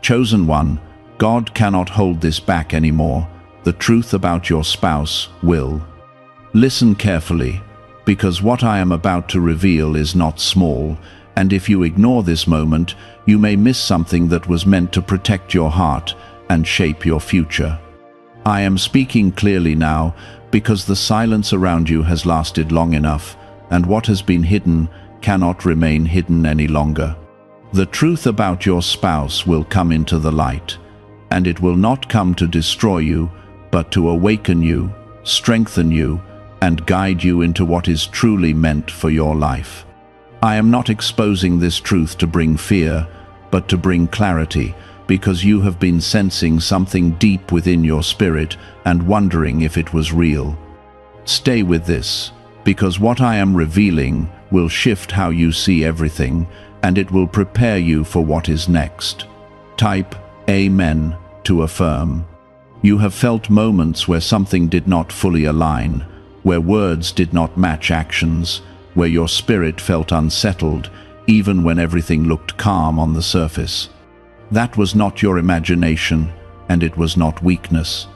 Chosen one, God cannot hold this back anymore. The truth about your spouse will. Listen carefully, because what I am about to reveal is not small, and if you ignore this moment, you may miss something that was meant to protect your heart and shape your future. I am speaking clearly now, because the silence around you has lasted long enough, and what has been hidden cannot remain hidden any longer. The truth about your spouse will come into the light, and it will not come to destroy you, but to awaken you, strengthen you, and guide you into what is truly meant for your life. I am not exposing this truth to bring fear, but to bring clarity, because you have been sensing something deep within your spirit and wondering if it was real. Stay with this, because what I am revealing will shift how you see everything, and it will prepare you for what is next. Type Amen to affirm. You have felt moments where something did not fully align, where words did not match actions, where your spirit felt unsettled, even when everything looked calm on the surface. That was not your imagination, and it was not weakness.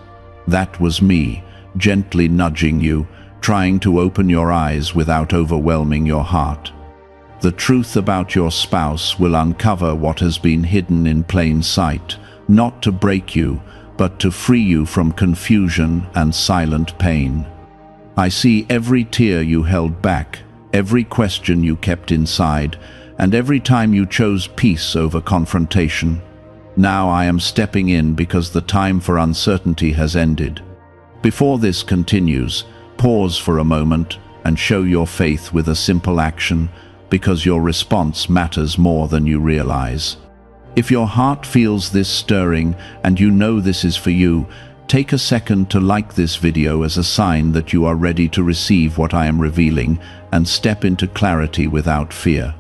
That was me, gently nudging you, trying to open your eyes without overwhelming your heart. The truth about your spouse will uncover what has been hidden in plain sight, not to break you, but to free you from confusion and silent pain. I see every tear you held back, every question you kept inside, and every time you chose peace over confrontation. Now I am stepping in because the time for uncertainty has ended. Before this continues, pause for a moment and show your faith with a simple action, because your response matters more than you realize. If your heart feels this stirring and you know this is for you, take a second to like this video as a sign that you are ready to receive what I am revealing and step into clarity without fear.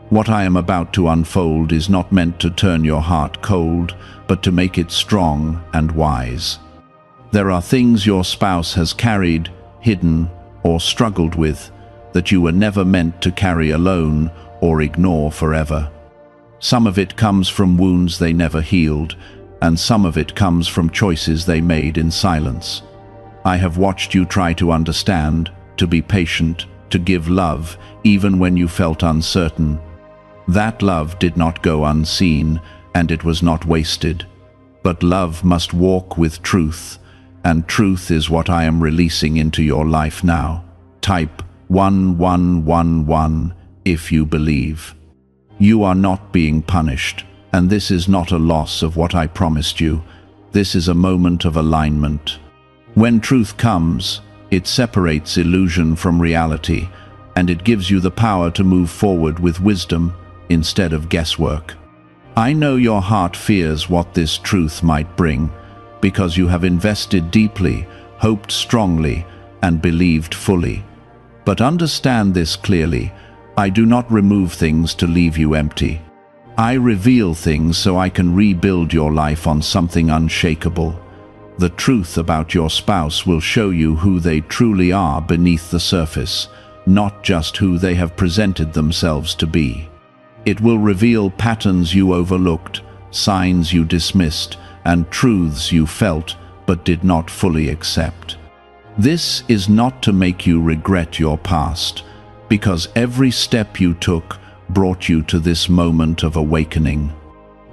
What I am about to unfold is not meant to turn your heart cold, but to make it strong and wise. There are things your spouse has carried, hidden, or struggled with that you were never meant to carry alone or ignore forever. Some of it comes from wounds they never healed, and some of it comes from choices they made in silence. I have watched you try to understand, to be patient, to give love, even when you felt uncertain. That love did not go unseen, and it was not wasted. But love must walk with truth, and truth is what I am releasing into your life now. Type 1111 if you believe. You are not being punished, and this is not a loss of what I promised you. This is a moment of alignment. When truth comes, it separates illusion from reality, and it gives you the power to move forward with wisdom instead of guesswork. I know your heart fears what this truth might bring, because you have invested deeply, hoped strongly, and believed fully. But understand this clearly: I do not remove things to leave you empty. I reveal things so I can rebuild your life on something unshakable. The truth about your spouse will show you who they truly are beneath the surface, not just who they have presented themselves to be. It will reveal patterns you overlooked, signs you dismissed, and truths you felt but did not fully accept. This is not to make you regret your past, because every step you took brought you to this moment of awakening.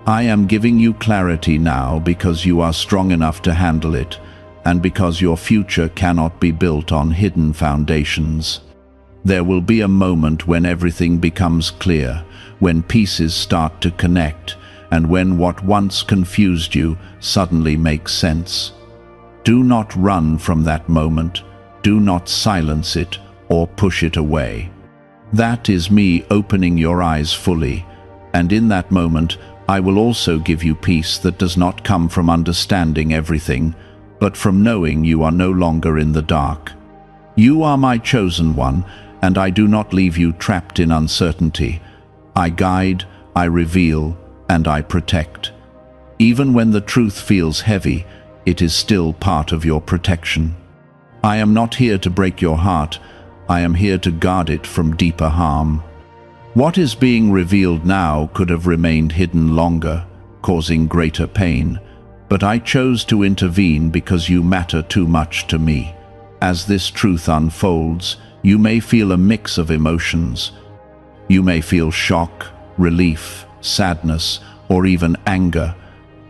I am giving you clarity now because you are strong enough to handle it, and because your future cannot be built on hidden foundations. There will be a moment when everything becomes clear, when pieces start to connect, and when what once confused you suddenly makes sense. Do not run from that moment. Do not silence it or push it away. That is me opening your eyes fully, and in that moment I will also give you peace that does not come from understanding everything, but from knowing you are no longer in the dark. You are my chosen one, and I do not leave you trapped in uncertainty. I guide, I reveal, and I protect. Even when the truth feels heavy, it is still part of your protection. I am not here to break your heart. I am here to guard it from deeper harm. What is being revealed now could have remained hidden longer, causing greater pain. But I chose to intervene because you matter too much to me. As this truth unfolds, you may feel a mix of emotions. You may feel shock, relief, sadness, or even anger.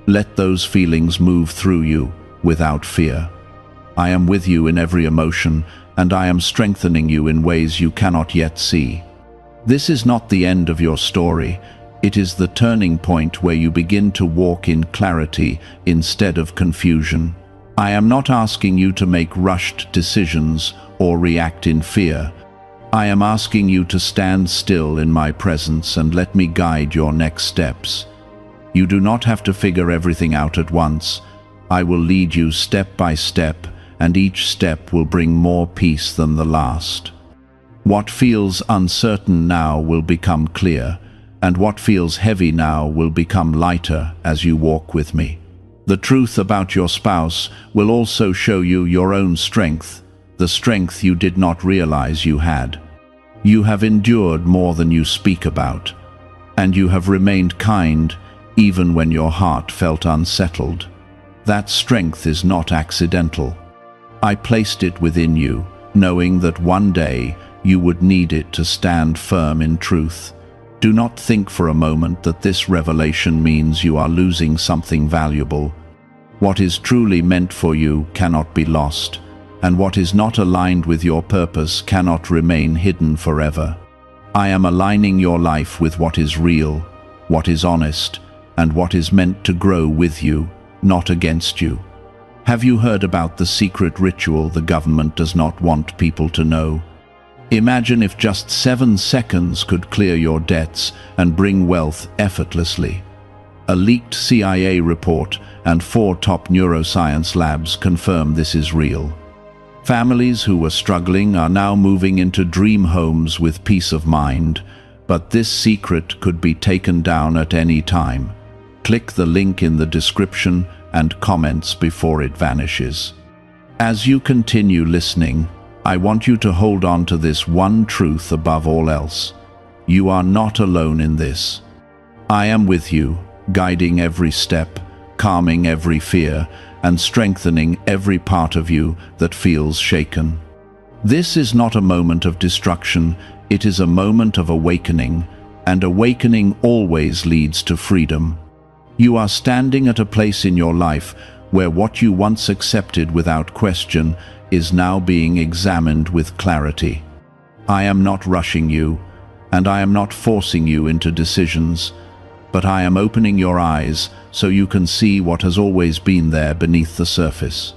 Let those feelings move through you without fear. I am with you in every emotion, and I am strengthening you in ways you cannot yet see. This is not the end of your story. It is the turning point where you begin to walk in clarity instead of confusion. I am not asking you to make rushed decisions or react in fear. I am asking you to stand still in my presence and let me guide your next steps. You do not have to figure everything out at once. I will lead you step by step, and each step will bring more peace than the last. What feels uncertain now will become clear, and what feels heavy now will become lighter as you walk with me. The truth about your spouse will also show you your own strength, the strength you did not realize you had. You have endured more than you speak about, and you have remained kind even when your heart felt unsettled. That strength is not accidental. I placed it within you, knowing that one day you would need it to stand firm in truth. Do not think for a moment that this revelation means you are losing something valuable. What is truly meant for you cannot be lost, and what is not aligned with your purpose cannot remain hidden forever. I am aligning your life with what is real, what is honest, and what is meant to grow with you, not against you. Have you heard about the secret ritual the government does not want people to know? Imagine if just 7 seconds could clear your debts and bring wealth effortlessly. A leaked CIA report and 4 top neuroscience labs confirm this is real. Families who were struggling are now moving into dream homes with peace of mind, but this secret could be taken down at any time. Click the link in the description and comments before it vanishes. As you continue listening, I want you to hold on to this one truth above all else. You are not alone in this. I am with you, guiding every step, calming every fear, and strengthening every part of you that feels shaken. This is not a moment of destruction, it is a moment of awakening, and awakening always leads to freedom. You are standing at a place in your life where what you once accepted without question is now being examined with clarity. I am not rushing you, and I am not forcing you into decisions, but I am opening your eyes so you can see what has always been there beneath the surface.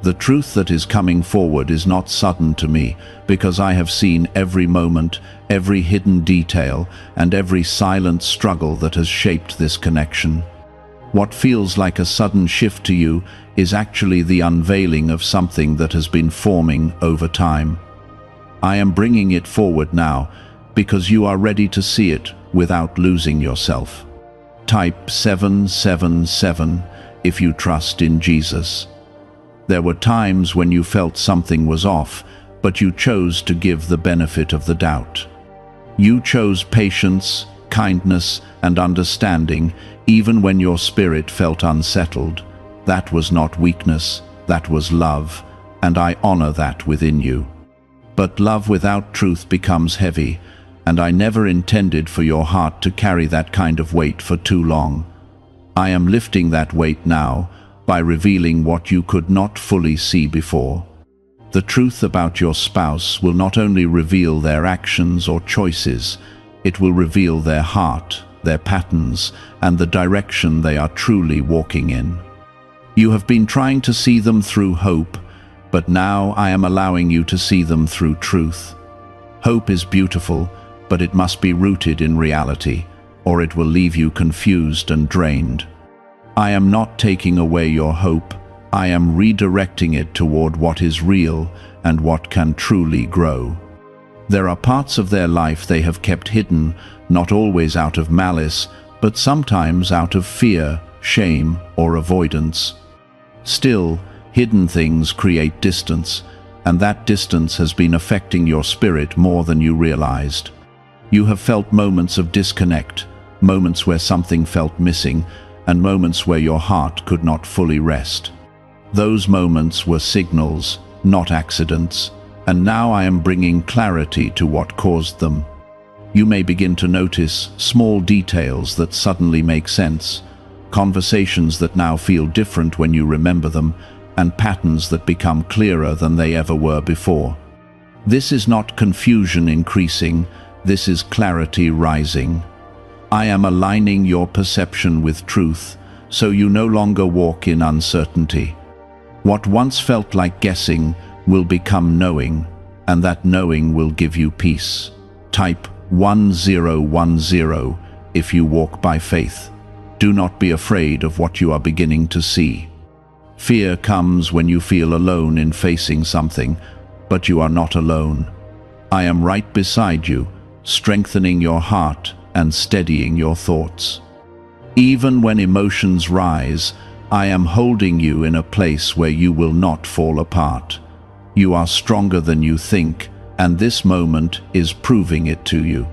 The truth that is coming forward is not sudden to me, because I have seen every moment, every hidden detail, and every silent struggle that has shaped this connection. What feels like a sudden shift to you is actually the unveiling of something that has been forming over time. I am bringing it forward now because you are ready to see it without losing yourself. Type 777 if you trust in Jesus. There were times when you felt something was off, but you chose to give the benefit of the doubt. You chose patience, kindness, and understanding, even when your spirit felt unsettled. That was not weakness, that was love, and I honor that within you. But love without truth becomes heavy, and I never intended for your heart to carry that kind of weight for too long. I am lifting that weight now by revealing what you could not fully see before. The truth about your spouse will not only reveal their actions or choices, it will reveal their heart, their patterns, and the direction they are truly walking in. You have been trying to see them through hope, but now I am allowing you to see them through truth. Hope is beautiful, but it must be rooted in reality, or it will leave you confused and drained. I am not taking away your hope, I am redirecting it toward what is real and what can truly grow. There are parts of their life they have kept hidden, not always out of malice, but sometimes out of fear, shame, or avoidance. Still, hidden things create distance, and that distance has been affecting your spirit more than you realized. You have felt moments of disconnect, moments where something felt missing, and moments where your heart could not fully rest. Those moments were signals, not accidents, and now I am bringing clarity to what caused them. You may begin to notice small details that suddenly make sense, conversations that now feel different when you remember them, and patterns that become clearer than they ever were before. This is not confusion increasing, this is clarity rising. I am aligning your perception with truth, so you no longer walk in uncertainty. What once felt like guessing will become knowing, and that knowing will give you peace. Type 1010 if you walk by faith. Do not be afraid of what you are beginning to see. Fear comes when you feel alone in facing something, but you are not alone. I am right beside you, strengthening your heart and steadying your thoughts. Even when emotions rise, I am holding you in a place where you will not fall apart. You are stronger than you think, and this moment is proving it to you.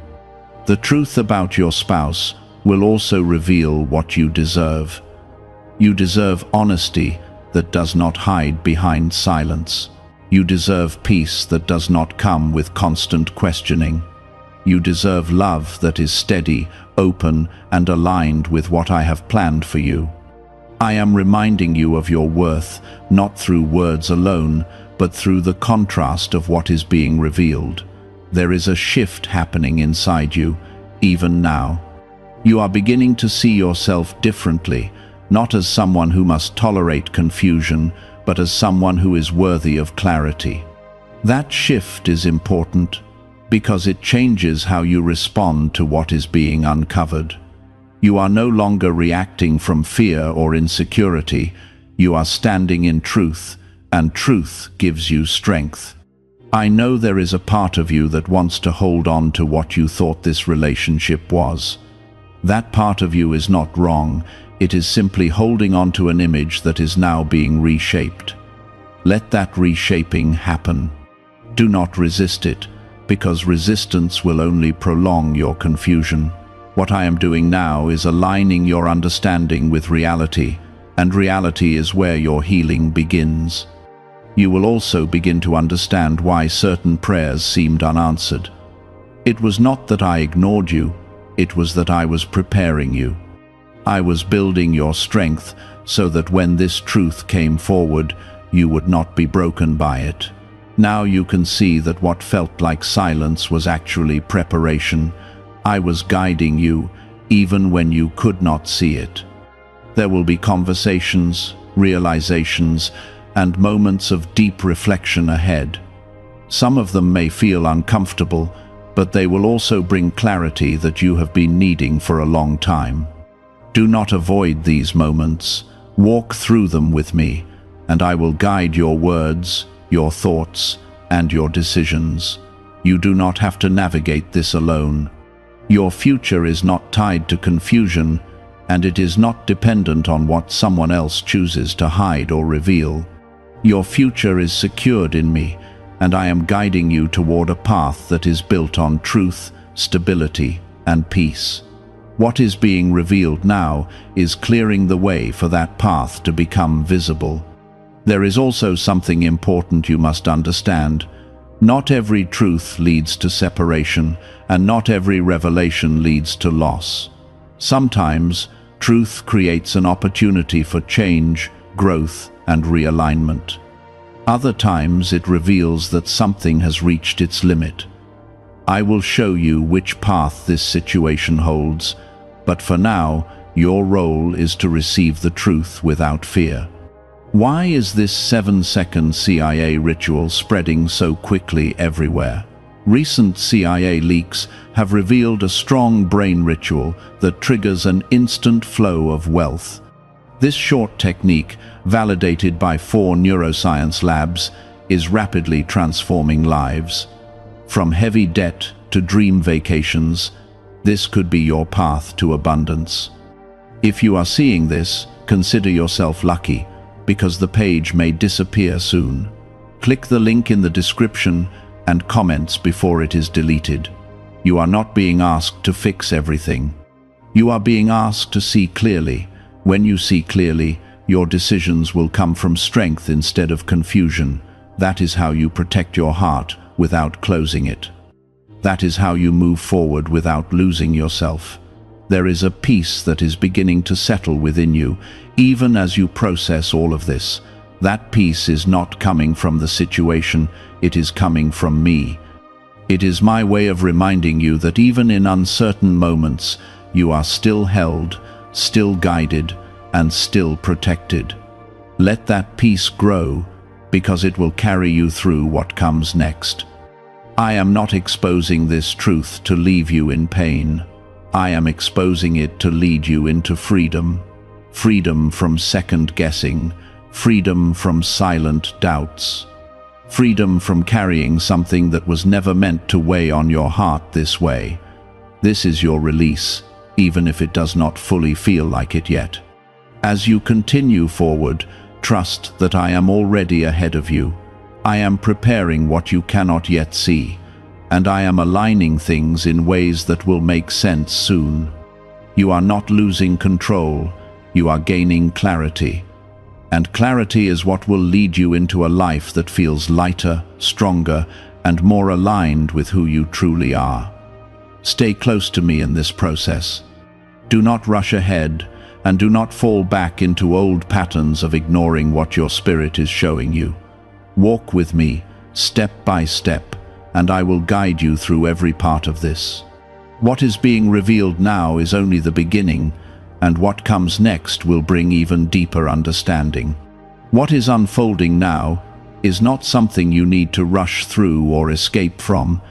The truth about your spouse will also reveal what you deserve. You deserve honesty that does not hide behind silence. You deserve peace that does not come with constant questioning. You deserve love that is steady, open, and aligned with what I have planned for you. I am reminding you of your worth, not through words alone, but through the contrast of what is being revealed. There is a shift happening inside you, even now. You are beginning to see yourself differently, not as someone who must tolerate confusion, but as someone who is worthy of clarity. That shift is important because it changes how you respond to what is being uncovered. You are no longer reacting from fear or insecurity. You are standing in truth, and truth gives you strength. I know there is a part of you that wants to hold on to what you thought this relationship was. That part of you is not wrong. It is simply holding on to an image that is now being reshaped. Let that reshaping happen. Do not resist it, because resistance will only prolong your confusion. What I am doing now is aligning your understanding with reality, and reality is where your healing begins. You will also begin to understand why certain prayers seemed unanswered. It was not that I ignored you, it was that I was preparing you. I was building your strength so that when this truth came forward, you would not be broken by it. Now you can see that what felt like silence was actually preparation. I was guiding you, even when you could not see it. There will be conversations, realizations, and moments of deep reflection ahead. Some of them may feel uncomfortable, but they will also bring clarity that you have been needing for a long time. Do not avoid these moments. Walk through them with me, and I will guide your words, your thoughts, and your decisions. You do not have to navigate this alone. Your future is not tied to confusion, and it is not dependent on what someone else chooses to hide or reveal. Your future is secured in me, and I am guiding you toward a path that is built on truth, stability, and peace. What is being revealed now is clearing the way for that path to become visible. There is also something important you must understand. Not every truth leads to separation, and not every revelation leads to loss. Sometimes, truth creates an opportunity for change, growth, and realignment. Other times it reveals that something has reached its limit. I will show you which path this situation holds, but for now, your role is to receive the truth without fear. Why is this 7-second CIA ritual spreading so quickly everywhere? Recent CIA leaks have revealed a strong brain ritual that triggers an instant flow of wealth. This short technique, validated by 4 neuroscience labs, is rapidly transforming lives. From heavy debt to dream vacations, this could be your path to abundance. If you are seeing this, consider yourself lucky, because the page may disappear soon. Click the link in the description and comments before it is deleted. You are not being asked to fix everything. You are being asked to see clearly, When you see clearly, your decisions will come from strength instead of confusion. That is how you protect your heart without closing it. That is how you move forward without losing yourself. There is a peace that is beginning to settle within you, even as you process all of this. That peace is not coming from the situation, it is coming from me. It is my way of reminding you that even in uncertain moments, you are still held, still guided, and still protected. Let that peace grow, because it will carry you through what comes next. I am not exposing this truth to leave you in pain. I am exposing it to lead you into freedom. Freedom from second-guessing, freedom from silent doubts, freedom from carrying something that was never meant to weigh on your heart this way. This is your release, even if it does not fully feel like it yet. As you continue forward, trust that I am already ahead of you. I am preparing what you cannot yet see, and I am aligning things in ways that will make sense soon. You are not losing control, you are gaining clarity. And clarity is what will lead you into a life that feels lighter, stronger, and more aligned with who you truly are. Stay close to me in this process. Do not rush ahead, and do not fall back into old patterns of ignoring what your spirit is showing you. Walk with me, step by step, and I will guide you through every part of this. What is being revealed now is only the beginning, and what comes next will bring even deeper understanding. What is unfolding now is not something you need to rush through or escape from,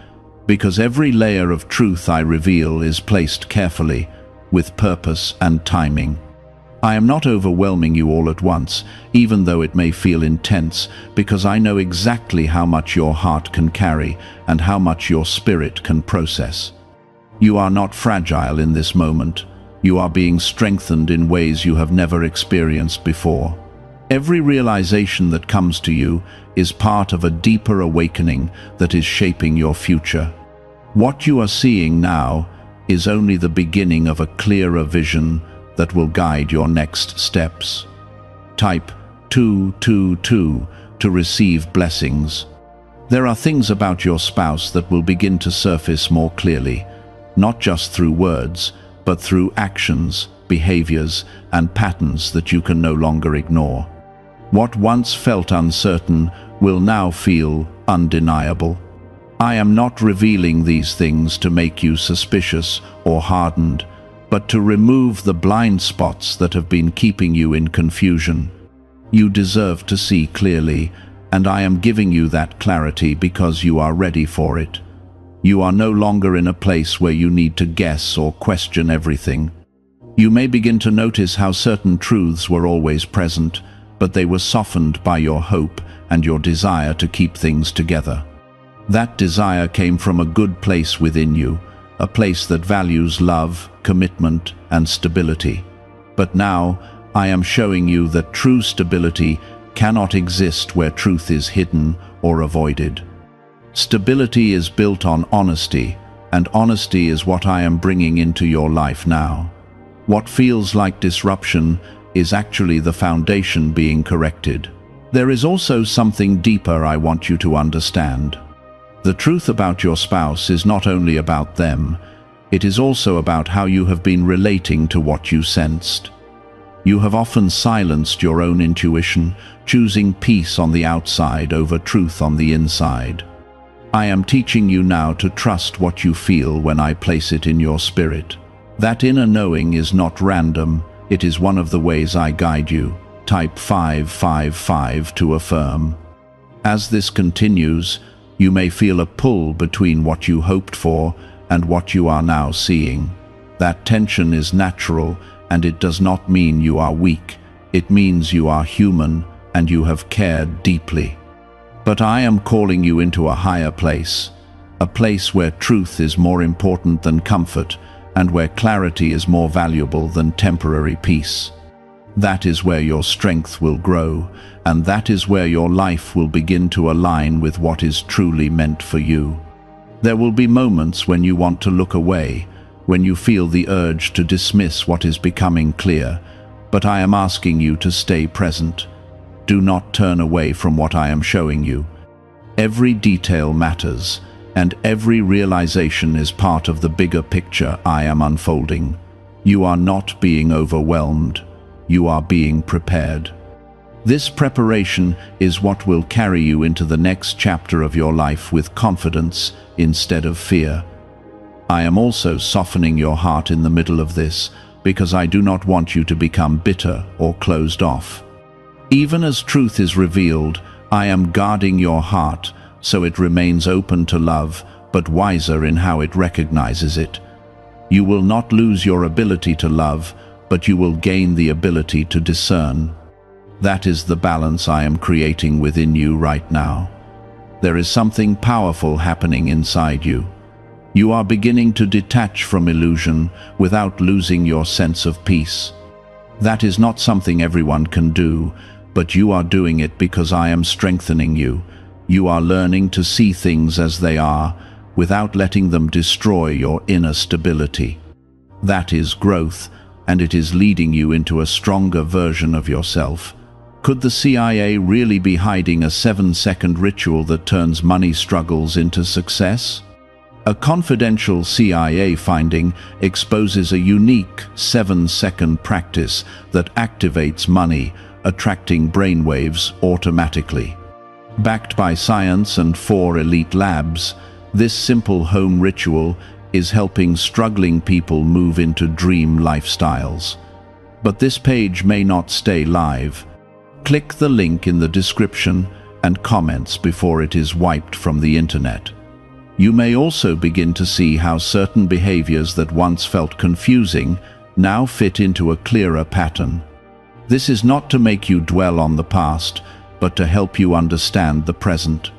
because every layer of truth I reveal is placed carefully, with purpose and timing. I am not overwhelming you all at once, even though it may feel intense, because I know exactly how much your heart can carry and how much your spirit can process. You are not fragile in this moment. You are being strengthened in ways you have never experienced before. Every realization that comes to you is part of a deeper awakening that is shaping your future. What you are seeing now is only the beginning of a clearer vision that will guide your next steps. Type 222 to receive blessings. There are things about your spouse that will begin to surface more clearly, not just through words, but through actions, behaviors, and patterns that you can no longer ignore. What once felt uncertain will now feel undeniable. I am not revealing these things to make you suspicious or hardened, but to remove the blind spots that have been keeping you in confusion. You deserve to see clearly, and I am giving you that clarity because you are ready for it. You are no longer in a place where you need to guess or question everything. You may begin to notice how certain truths were always present, but they were softened by your hope and your desire to keep things together. That desire came from a good place within you, a place that values love, commitment, and stability. But now, I am showing you that true stability cannot exist where truth is hidden or avoided. Stability is built on honesty, and honesty is what I am bringing into your life now. What feels like disruption is actually the foundation being corrected. There is also something deeper I want you to understand. The truth about your spouse is not only about them, it is also about how you have been relating to what you sensed. You have often silenced your own intuition, choosing peace on the outside over truth on the inside. I am teaching you now to trust what you feel when I place it in your spirit. That inner knowing is not random, it is one of the ways I guide you. Type 555 to affirm. As this continues, you may feel a pull between what you hoped for and what you are now seeing. That tension is natural, and it does not mean you are weak. It means you are human and you have cared deeply. But I am calling you into a higher place, a place where truth is more important than comfort and where clarity is more valuable than temporary peace. That is where your strength will grow, and that is where your life will begin to align with what is truly meant for you. There will be moments when you want to look away, when you feel the urge to dismiss what is becoming clear, but I am asking you to stay present. Do not turn away from what I am showing you. Every detail matters, and every realization is part of the bigger picture I am unfolding. You are not being overwhelmed. You are being prepared. This preparation is what will carry you into the next chapter of your life with confidence instead of fear. I am also softening your heart in the middle of this, because I do not want you to become bitter or closed off. Even as truth is revealed, I am guarding your heart so it remains open to love, but wiser in how it recognizes it. You will not lose your ability to love, but you will gain the ability to discern. That is the balance I am creating within you right now. There is something powerful happening inside you. You are beginning to detach from illusion without losing your sense of peace. That is not something everyone can do, but you are doing it because I am strengthening you. You are learning to see things as they are, without letting them destroy your inner stability. That is growth, and it is leading you into a stronger version of yourself. Could the CIA really be hiding a 7-second ritual that turns money struggles into success? A confidential CIA finding exposes a unique 7-second practice that activates money, attracting brainwaves automatically. Backed by science and 4 elite labs, this simple home ritual is helping struggling people move into dream lifestyles. But this page may not stay live. Click the link in the description and comments before it is wiped from the internet. You may also begin to see how certain behaviors that once felt confusing now fit into a clearer pattern. This is not to make you dwell on the past, but to help you understand the present.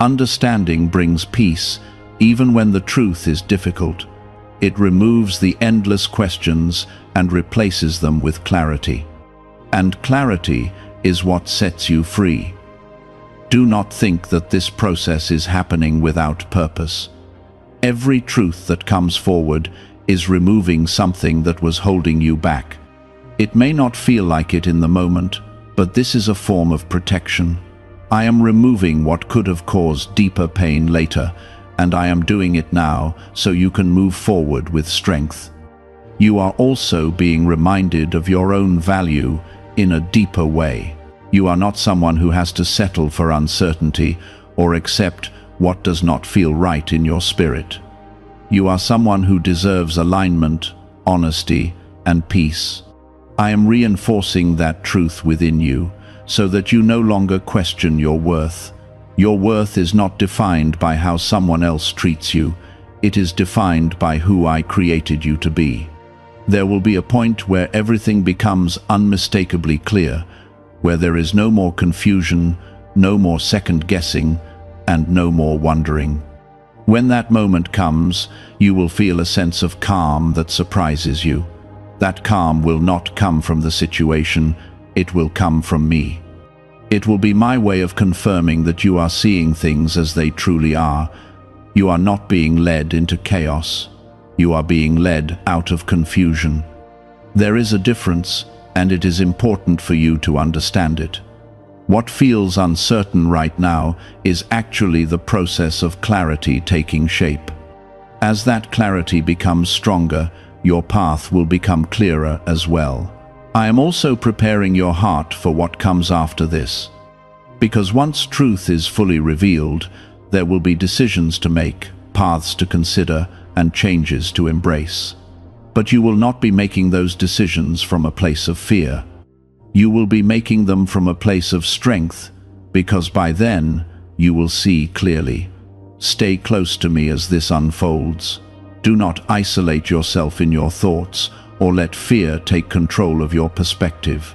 Understanding brings peace, even when the truth is difficult. It removes the endless questions and replaces them with clarity. And clarity is what sets you free. Do not think that this process is happening without purpose. Every truth that comes forward is removing something that was holding you back. It may not feel like it in the moment, but this is a form of protection. I am removing what could have caused deeper pain later, and I am doing it now so you can move forward with strength. You are also being reminded of your own value in a deeper way. You are not someone who has to settle for uncertainty or accept what does not feel right in your spirit. You are someone who deserves alignment, honesty, and peace. I am reinforcing that truth within you so that you no longer question your worth. Your worth is not defined by how someone else treats you. It is defined by who I created you to be. There will be a point where everything becomes unmistakably clear, where there is no more confusion, no more second-guessing, and no more wondering. When that moment comes, you will feel a sense of calm that surprises you. That calm will not come from the situation, it will come from me. It will be my way of confirming that you are seeing things as they truly are. You are not being led into chaos. You are being led out of confusion. There is a difference, and it is important for you to understand it. What feels uncertain right now is actually the process of clarity taking shape. As that clarity becomes stronger, your path will become clearer as well. I am also preparing your heart for what comes after this. Because once truth is fully revealed, there will be decisions to make, paths to consider, and changes to embrace. But you will not be making those decisions from a place of fear. You will be making them from a place of strength, because by then you will see clearly. Stay close to me as this unfolds. Do not isolate yourself in your thoughts or let fear take control of your perspective.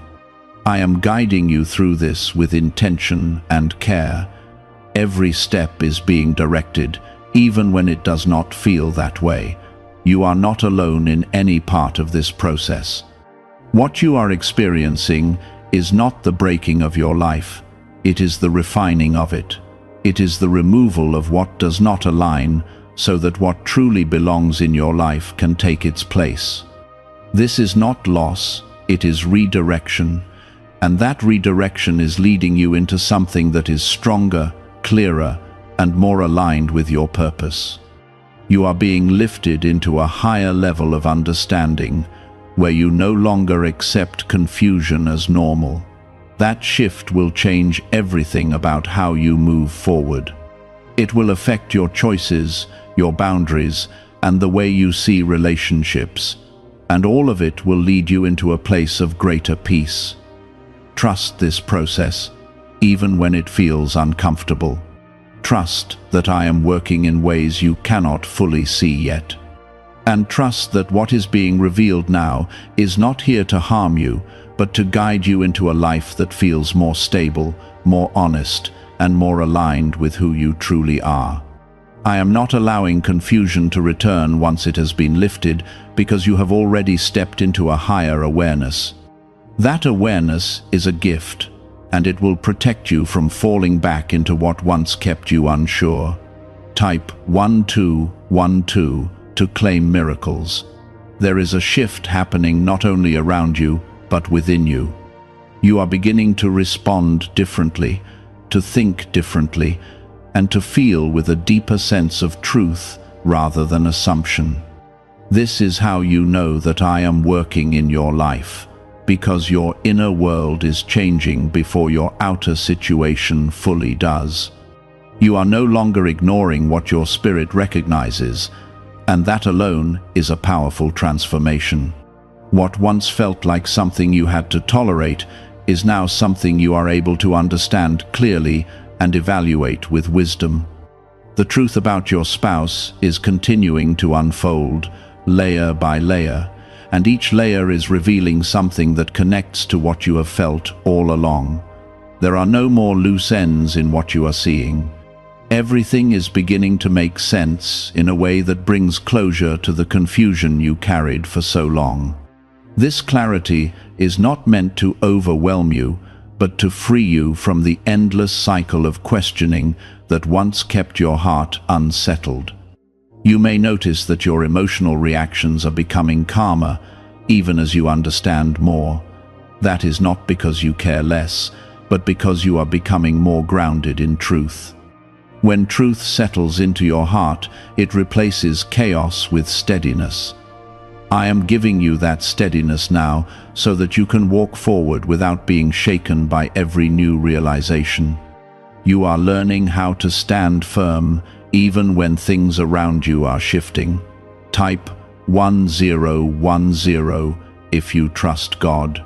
I am guiding you through this with intention and care. Every step is being directed, even when it does not feel that way. You are not alone in any part of this process. What you are experiencing is not the breaking of your life. It is the refining of it. It is the removal of what does not align so that what truly belongs in your life can take its place. This is not loss, it is redirection. And that redirection is leading you into something that is stronger, clearer, and more aligned with your purpose. You are being lifted into a higher level of understanding, where you no longer accept confusion as normal. That shift will change everything about how you move forward. It will affect your choices, your boundaries, and the way you see relationships. And all of it will lead you into a place of greater peace. Trust this process, even when it feels uncomfortable. Trust that I am working in ways you cannot fully see yet. And trust that what is being revealed now is not here to harm you, but to guide you into a life that feels more stable, more honest, and more aligned with who you truly are. I am not allowing confusion to return once it has been lifted, because you have already stepped into a higher awareness. That awareness is a gift, and it will protect you from falling back into what once kept you unsure. Type 1212 to claim miracles. There is a shift happening not only around you, but within you. You are beginning to respond differently, to think differently, and to feel with a deeper sense of truth rather than assumption. This is how you know that I am working in your life, because your inner world is changing before your outer situation fully does. You are no longer ignoring what your spirit recognizes, and that alone is a powerful transformation. What once felt like something you had to tolerate is now something you are able to understand clearly and evaluate with wisdom. The truth about your spouse is continuing to unfold, layer by layer, and each layer is revealing something that connects to what you have felt all along. There are no more loose ends in what you are seeing. Everything is beginning to make sense in a way that brings closure to the confusion you carried for so long. This clarity is not meant to overwhelm you, but to free you from the endless cycle of questioning that once kept your heart unsettled. You may notice that your emotional reactions are becoming calmer, even as you understand more. That is not because you care less, but because you are becoming more grounded in truth. When truth settles into your heart, it replaces chaos with steadiness. I am giving you that steadiness now so that you can walk forward without being shaken by every new realization. You are learning how to stand firm even when things around you are shifting. Type 1010 if you trust God.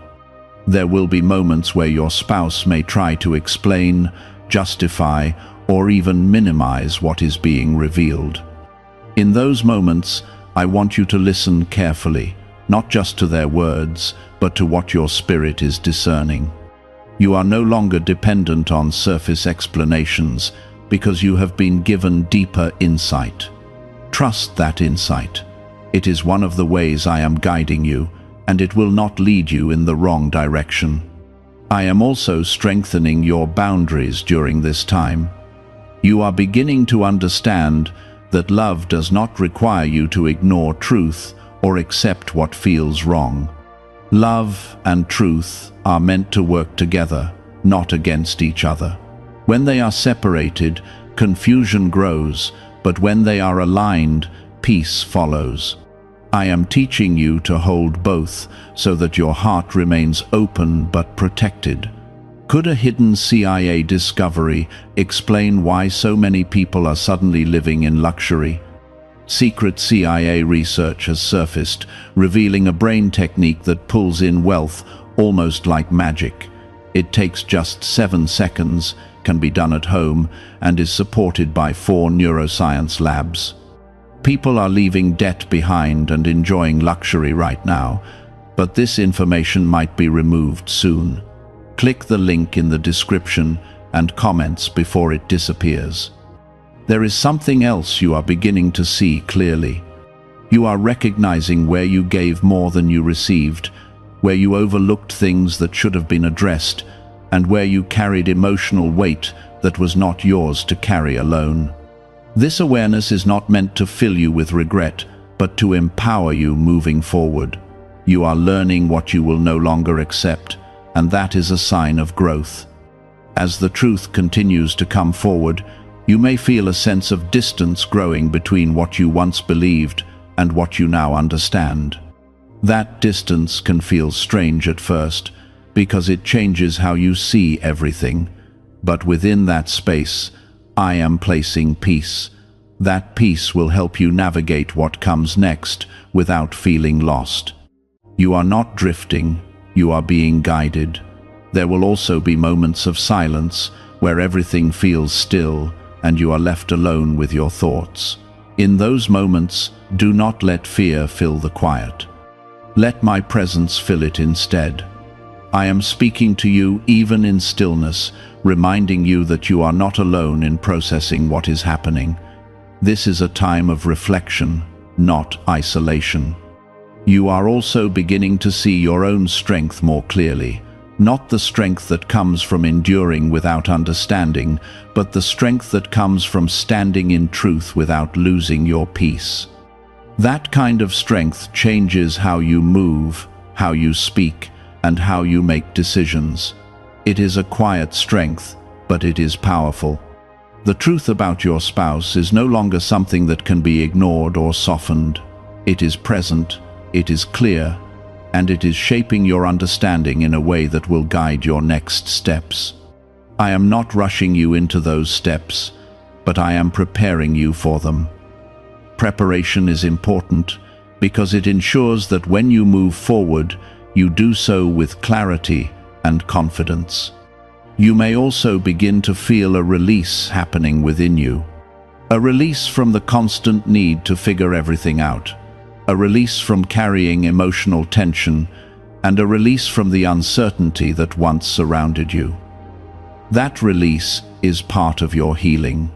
There will be moments where your spouse may try to explain, justify, or even minimize what is being revealed. In those moments, I want you to listen carefully, not just to their words, but to what your spirit is discerning. You are no longer dependent on surface explanations because you have been given deeper insight. Trust that insight. It is one of the ways I am guiding you, and it will not lead you in the wrong direction. I am also strengthening your boundaries during this time. You are beginning to understand that love does not require you to ignore truth or accept what feels wrong. Love and truth are meant to work together, not against each other. When they are separated, confusion grows, but when they are aligned, peace follows. I am teaching you to hold both so that your heart remains open but protected. Could a hidden CIA discovery explain why so many people are suddenly living in luxury? Secret CIA research has surfaced, revealing a brain technique that pulls in wealth almost like magic. It takes just 7 seconds, can be done at home, and is supported by 4 neuroscience labs. People are leaving debt behind and enjoying luxury right now, but this information might be removed soon. Click the link in the description and comments before it disappears. There is something else you are beginning to see clearly. You are recognizing where you gave more than you received, where you overlooked things that should have been addressed, and where you carried emotional weight that was not yours to carry alone. This awareness is not meant to fill you with regret, but to empower you moving forward. You are learning what you will no longer accept, and that is a sign of growth. As the truth continues to come forward, you may feel a sense of distance growing between what you once believed and what you now understand. That distance can feel strange at first, because it changes how you see everything. But within that space, I am placing peace. That peace will help you navigate what comes next without feeling lost. You are not drifting, you are being guided. There will also be moments of silence where everything feels still and you are left alone with your thoughts. In those moments, do not let fear fill the quiet. Let my presence fill it instead. I am speaking to you even in stillness, reminding you that you are not alone in processing what is happening. This is a time of reflection, not isolation. You are also beginning to see your own strength more clearly, not the strength that comes from enduring without understanding, but the strength that comes from standing in truth without losing your peace. That kind of strength changes how you move, how you speak, and how you make decisions. It is a quiet strength, but it is powerful. The truth about your spouse is no longer something that can be ignored or softened. It is present, it is clear, and it is shaping your understanding in a way that will guide your next steps. I am not rushing you into those steps, but I am preparing you for them. Preparation is important because it ensures that when you move forward, you do so with clarity and confidence. You may also begin to feel a release happening within you. A release from the constant need to figure everything out. A release from carrying emotional tension, and a release from the uncertainty that once surrounded you. That release is part of your healing.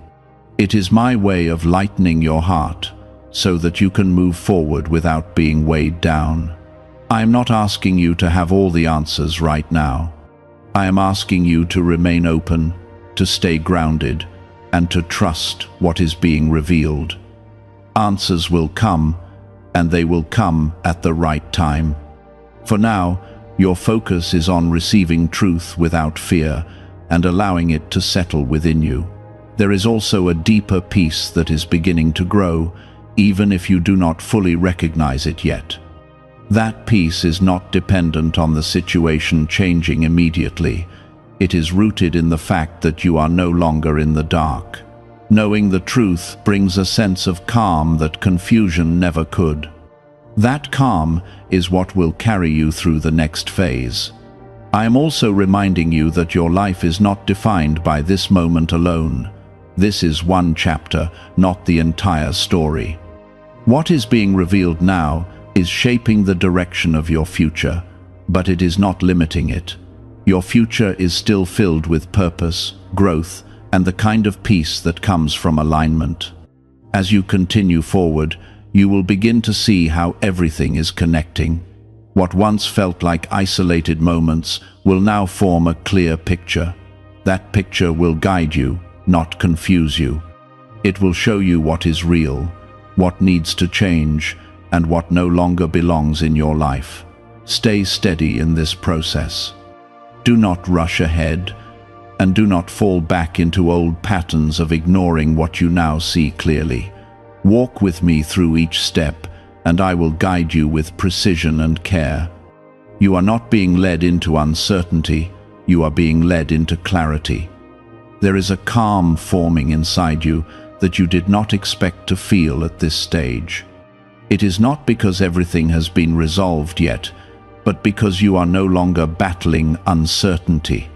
It is my way of lightening your heart so that you can move forward without being weighed down. I am not asking you to have all the answers right now. I am asking you to remain open, to stay grounded, and to trust what is being revealed. Answers will come, and they will come at the right time. For now, your focus is on receiving truth without fear and allowing it to settle within you. There is also a deeper peace that is beginning to grow, even if you do not fully recognize it yet. That peace is not dependent on the situation changing immediately. It is rooted in the fact that you are no longer in the dark. Knowing the truth brings a sense of calm that confusion never could. That calm is what will carry you through the next phase. I am also reminding you that your life is not defined by this moment alone. This is one chapter, not the entire story. What is being revealed now is shaping the direction of your future, but it is not limiting it. Your future is still filled with purpose, growth, and the kind of peace that comes from alignment. As you continue forward, you will begin to see how everything is connecting. What once felt like isolated moments will now form a clear picture. That picture will guide you, not confuse you. It will show you what is real, what needs to change, and what no longer belongs in your life. Stay steady in this process. Do not rush ahead, and do not fall back into old patterns of ignoring what you now see clearly. Walk with me through each step, and I will guide you with precision and care. You are not being led into uncertainty, you are being led into clarity. There is a calm forming inside you that you did not expect to feel at this stage. It is not because everything has been resolved yet, but because you are no longer battling uncertainty.